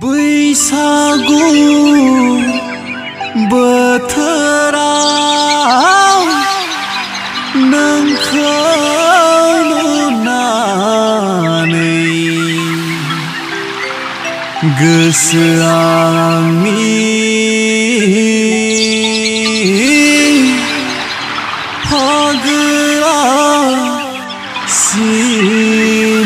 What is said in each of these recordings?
बैसागु बोथोराव नोंखौ नुनानै गोसोआ आंनि फागोरा सिनजाबाय।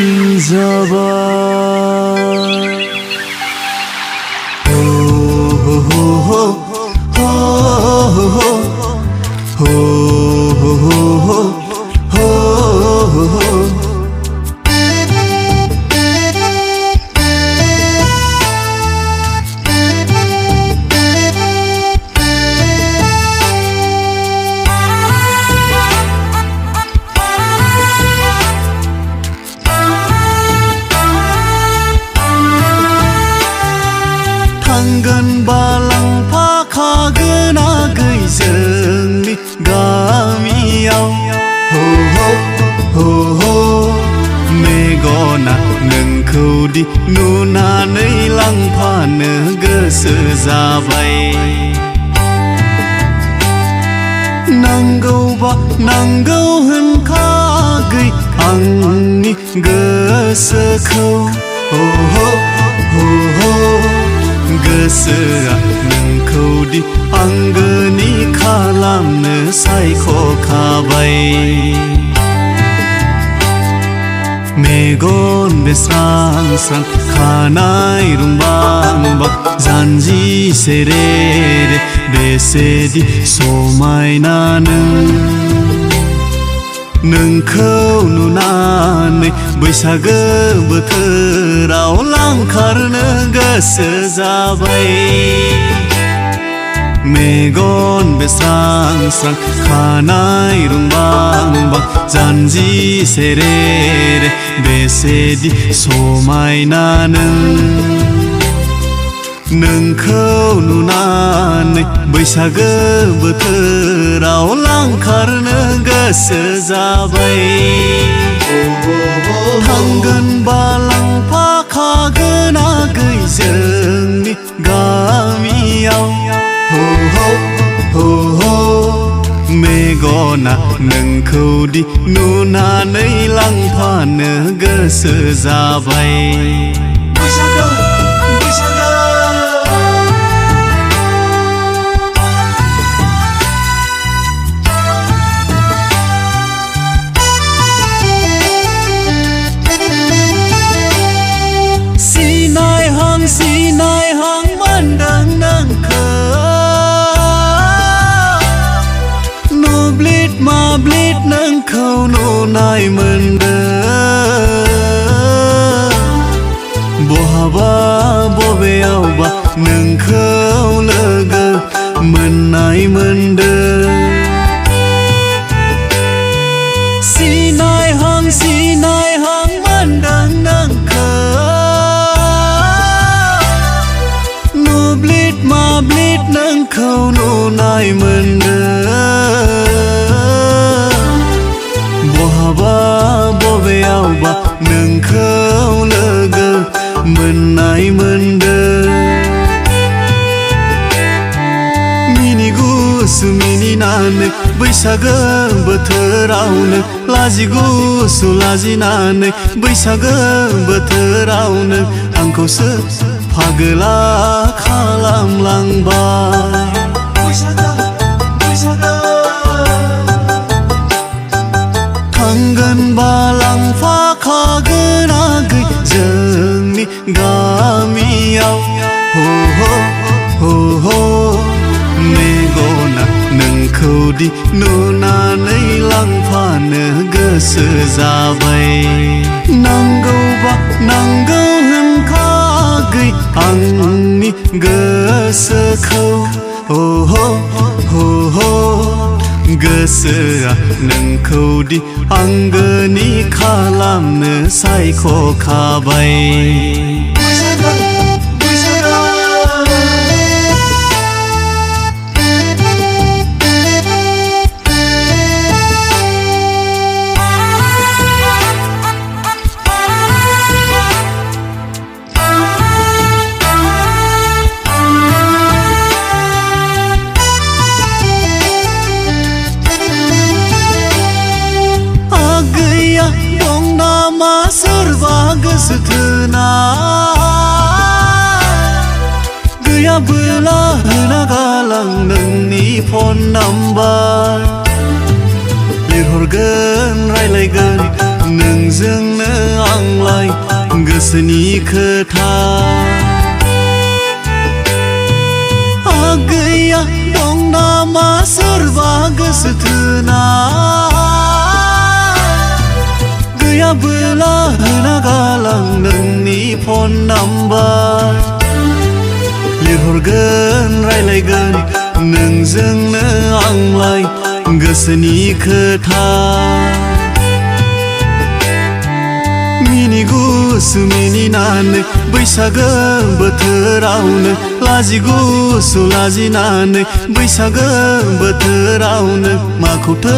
थांगोन बालांफाखागोन आगै जोंनि गामियाव हो हो हो मेगना नोंखौदि नुनानै लांफानो गोसो जाबाय। नांगौबा नांगौ होनखागै आंनि गोसोखौ हो हो हो गोसोआ नोंखौदि आंगोनि खालामनो सायख'खाबाय। मेगन बेस्रां स्रां खानाय रुंबांबां जानजि सेरे रे बेसेदि समायना नोंखौ नुनानै बैसागो बोथोराव लांखारनो गोसो जाबाय। मेगन बेस्रां स्रां खानाय रुंबांबां जानजि सेरे रे बेसेदि समायना नोंखौ नुनानै बैसागो बोथोराव लांखारनो गोसो जाबाय। थांगोन बालांफाखागोन आगै जोंनि गामियाव हो हो हो हो मेगना नोंखौदि नुनानै लांफानो गोसो जाबाय। सिनायहां मोनदों नोंखौ नुब्लिद माब्लिद नोंखौ नुनाय मोनदों। बहाबा बबेयावबा नोंखौ लोगो मोननाय मोनदों। सिनायहां मोनदों नोंखौ नुब्लिद माब्लिद नोंखौ नुनाय मोनदों। बहाबा बबेयावबा नोंखौ लोगो मोननाय मोनदों। मिनि गुसु मिनिनानै बैसागो बोथोरावनो लाजि गुसु लाजिनानै बैसागो बोथोरावनो आंखौसो फागोला खालामलांबाय। थांगोन बालांफाखागोन आगै जोंनि गामियाव हो हो हो हो मेगना नोंखौदि नुनानै लांफानो गोसो जाबाय। नांगौबा नांगौ होनखागै आंनि गोसोखौ हो हो हो हो गोसोआ नोंखौदि आंगोनि खालामनो सायख'खाबाय। गोसो थोना गैयाबोला होना गालां नोंनि फन नाम्बार लिरहरगोन रायलायगोन नोंजोंनो आंलाय गोसोनि खोथा गैया दं नामा सोरबा गोसो थोना गैयाबोला होना गालां नोंनि फन नाम्बार लिरहरगोन रायलायगोन नोंजोंनो आंलाय गोसोनि खोथा मिनि गुसु मिनिनानै बैसागो बोथोरावनो लाजि गुसु लाजिनानै बैसागो बोथोरावनो माखौथो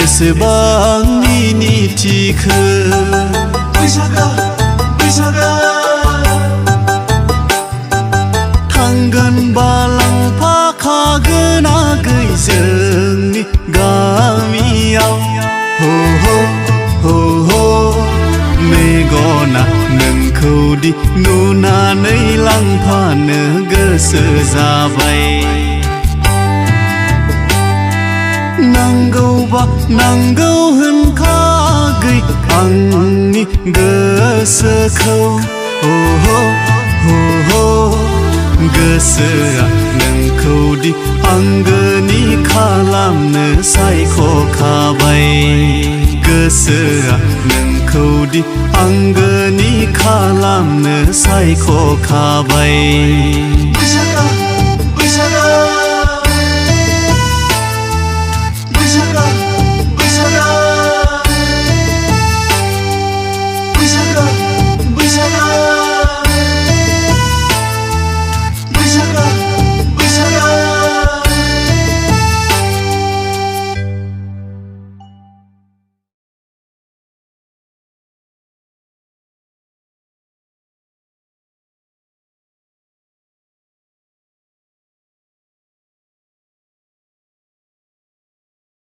एसेबां मिनिथिखो बैसागो बैसागो थांगोन बालांफाखागोन आगै जोंनि गामियाव हो हो हो हो मेगना नोंखौदि नुनानै लांफानो गोसो जाबाय नांगौबा नांगौ होनखागै आंनि गोसोखौ हो हो हो हो गोसोआ नोंखौदि आंगोनि खालामनो सायख'खाबाय गोसोआ नोंखौदि आंगोनि खालामनो सायख'खाबाय